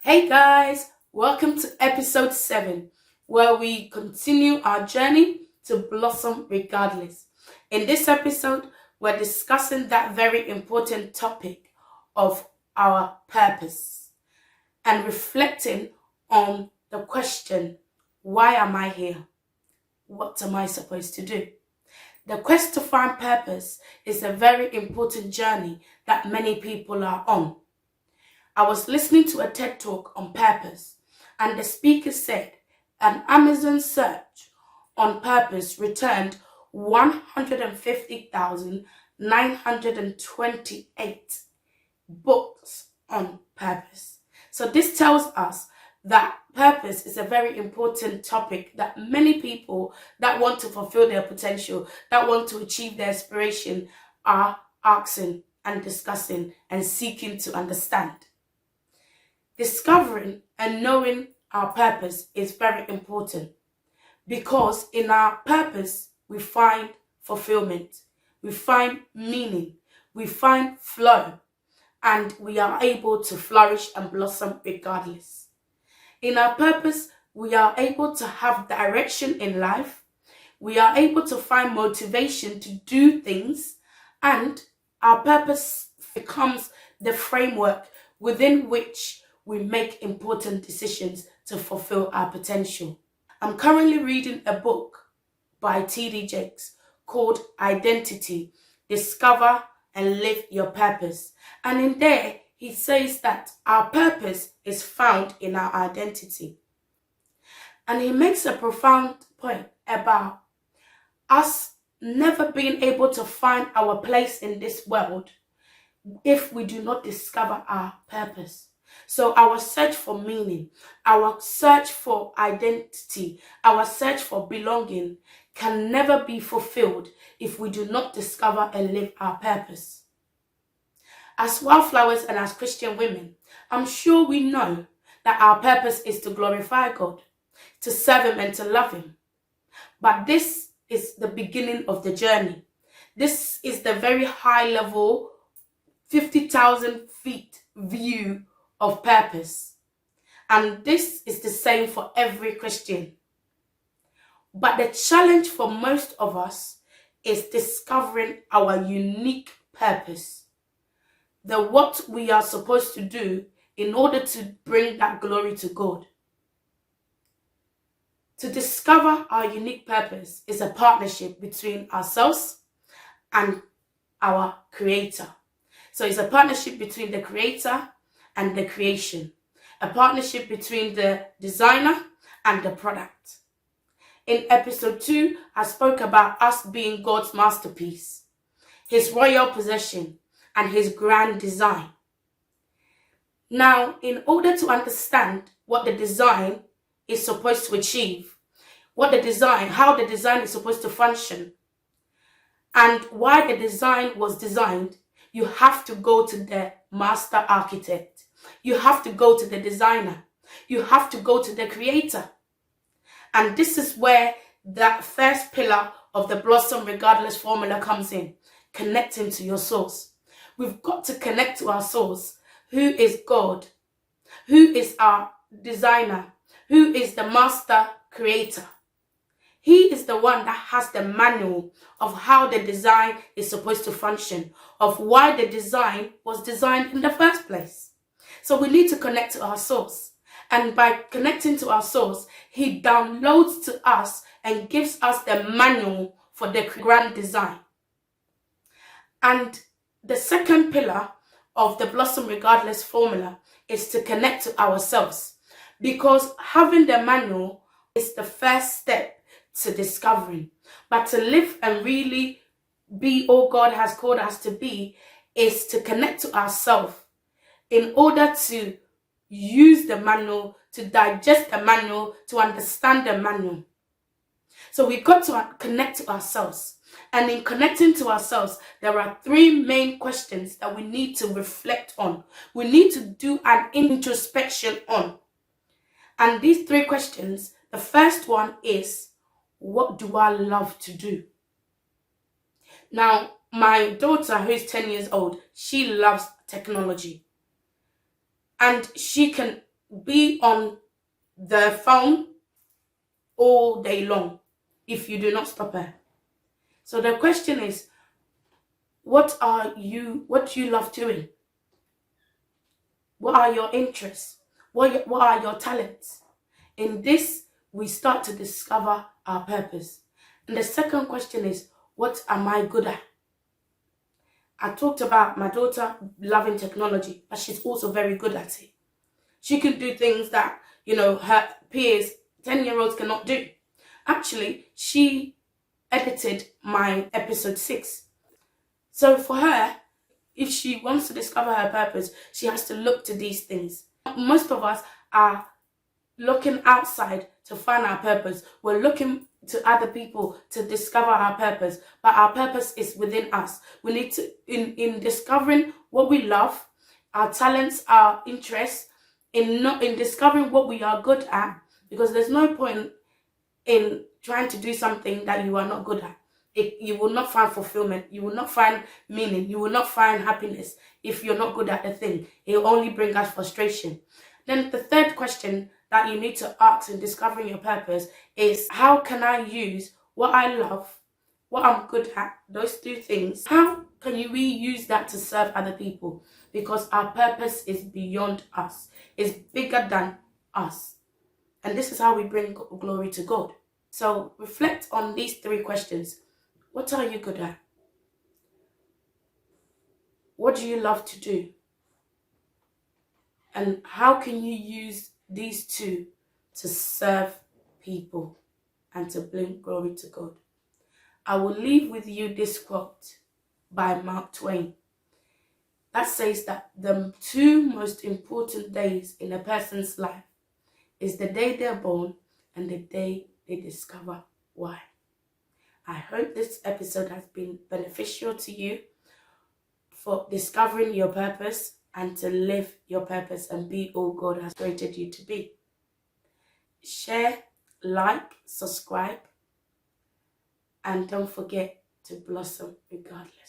Hey guys, welcome to episode 7, where we continue our journey to blossom regardless. In this episode, we're discussing that very important topic of our purpose and reflecting on the question, why am I here? What am I supposed to do? The quest to find purpose is a very important journey that many people are on. I was listening to a TED Talk on purpose, and the speaker said an Amazon search on purpose returned 150,928 books on purpose. So this tells us that purpose is a very important topic that many people that want to fulfill their potential, that want to achieve their aspiration, are asking and discussing and seeking to understand. Discovering and knowing our purpose is very important because in our purpose, we find fulfillment, we find meaning, we find flow, and we are able to flourish and blossom regardless. In our purpose, we are able to have direction in life, we are able to find motivation to do things, and our purpose becomes the framework within which we make important decisions to fulfill our potential. I'm currently reading a book by T.D. Jakes called Identity, Discover and Live Your Purpose. And in there, he says that our purpose is found in our identity. And he makes a profound point about us never being able to find our place in this world if we do not discover our purpose. So our search for meaning, our search for identity, our search for belonging can never be fulfilled if we do not discover and live our purpose. As wildflowers and as Christian women, I'm sure we know that our purpose is to glorify God, to serve Him and to love Him. But this is the beginning of the journey. This is the very high level, 50,000 feet view of purpose. And this is the same for every Christian. But the challenge for most of us is discovering our unique purpose. The what we are supposed to do in order to bring that glory to God. To discover our unique purpose is a partnership between ourselves and our Creator. So it's a partnership between the Creator and the creation, a partnership between the designer and the product. In episode 2, I spoke about us being God's masterpiece, His royal possession, and His grand design. Now, in order to understand what the design is supposed to achieve, how the design is supposed to function, and why the design was designed, you have to go to the master architect. You have to go to the designer. You have to go to the Creator. And this is where that first pillar of the Blossom Regardless formula comes in, connecting to your source. We've got to connect to our source, who is God, who is our designer, who is the master creator. He is the one that has the manual of how the design is supposed to function, of why the design was designed in the first place. So we need to connect to our source. And by connecting to our source, He downloads to us and gives us the manual for the grand design. And the second pillar of the Blossom Regardless formula is to connect to ourselves. Because having the manual is the first step to discovering. But to live and really be all God has called us to be is to connect to ourselves in order to use the manual, to digest the manual, to understand the manual. So we've got to connect to ourselves. And in connecting to ourselves, there are 3 main questions that we need to reflect on. We need to do an introspection on. And these 3 questions, the first one is, what do I love to do? Now, my daughter, who is 10 years old, she loves technology. And she can be on the phone all day long if you do not stop her. So the question is, what do you love doing? What are your interests? What are your talents? In this, we start to discover our purpose. And the second question is, what am I good at? I talked about my daughter loving technology, but she's also very good at it. She can do things that, her peers, 10-year-olds cannot do. Actually, she edited my episode 6. So for her, if she wants to discover her purpose, she has to look to these things. Most of us are looking outside to find our purpose. We're looking to other people to discover our purpose, but our purpose is within us. We need to, in discovering what we love, our talents, our interests, in discovering what we are good at, because there's no point in trying to do something that you are not good at. You will not find fulfillment, you will not find meaning, you will not find happiness if you're not good at the thing. It will only bring us frustration. Then the third question that you need to ask in discovering your purpose is, how can I use what I love, what I'm good at, those two things, how can we use that to serve other people? Because our purpose is beyond us, it's bigger than us. And this is how we bring glory to God. So reflect on these 3 questions. What are you good at? What do you love to do? And how can you use these 2 to serve people and to bring glory to God? I will leave with you this quote by Mark Twain that says that the 2 most important days in a person's life is the day they're born and the day they discover why. I hope this episode has been beneficial to you for discovering your purpose and to live your purpose and be all God has created you to be. Share, like, subscribe, and don't forget to blossom regardless.